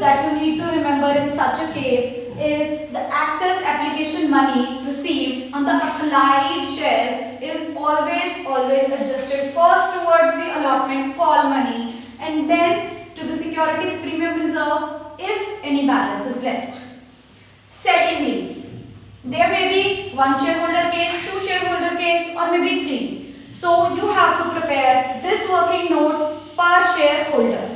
that you need to remember in such a case is the access application money received on the applied shares is always adjusted first towards the allotment call money and then to the securities premium reserve if any balance is left. Secondly, there may be one shareholder case, two shareholder case, or maybe three. So you have to prepare this working note per shareholder.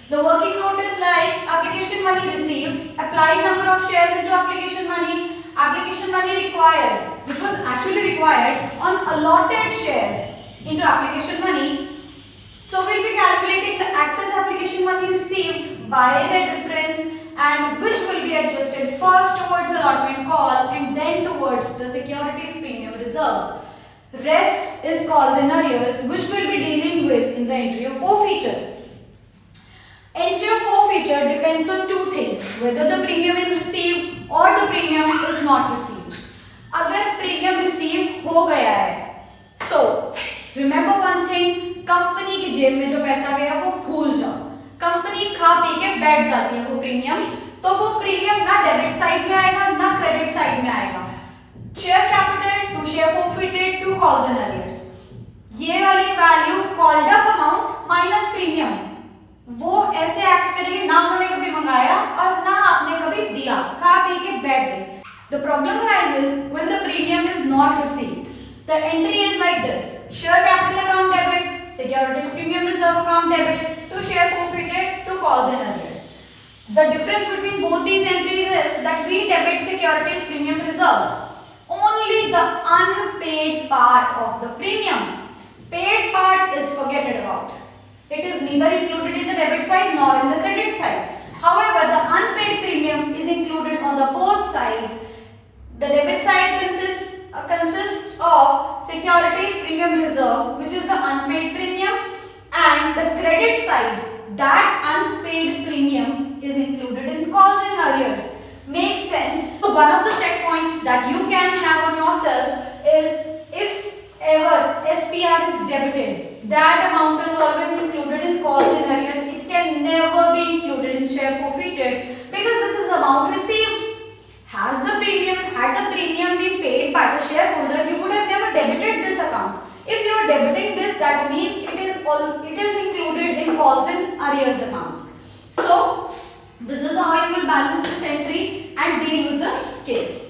The working note is like application money received, applied number of shares into application money required, which was actually required on allotted shares into application money. So we'll be calculating the access application money received by the difference and which will be adjusted first towards allotment call and then towards the securities premium reserve. Rest is calls in arrears, which we'll be dealing with in the entry of forfeiture. Entry of forfeiture depends on two things, whether the premium is received or the premium is not received. अगर premium receive हो गया है, so remember one thing, company की जेब में जो पैसा गया वो भूल जाओ. कंपनी खा पी के बैठ जाती है वो प्रीमियम, तो वो प्रीमियम ना डेबिट साइड में आएगा ना क्रेडिट साइड में आएगा. Share capital to share forfeited to calls and arrears, ये वाली value called up amount minus premium, वो ऐसे एक्ट करेंगे ना उन्होंने कभी मंगाया और ना आपने कभी दिया, खा पी के बैठ गए. The problem arises when the premium is not received. The entry is like this: share capital account debit, securities premium reserve account debit, to share forfeited, to calls and arrears. The difference between both these entries is that we debit securities premium reserve only the unpaid part of the premium. Paid part is forgotten about. It is neither included in the debit side nor in the credit side. However, the unpaid premium is included on the both sides. The debit side consists of securities premium reserve, which is the unpaid premium, and the credit side, that unpaid premium is included in calls and arrears. Makes sense? So one of the checkpoints that you can have on yourself is if ever SPR is debited, that amount is always included in calls and arrears. It can never be included in share forfeited because this is amount received. Had the premium been paid by the shareholder, you would have never debited this account. If you are debiting this, that means it is included in calls and arrears account. So this is how you will balance this entry and deal with the case.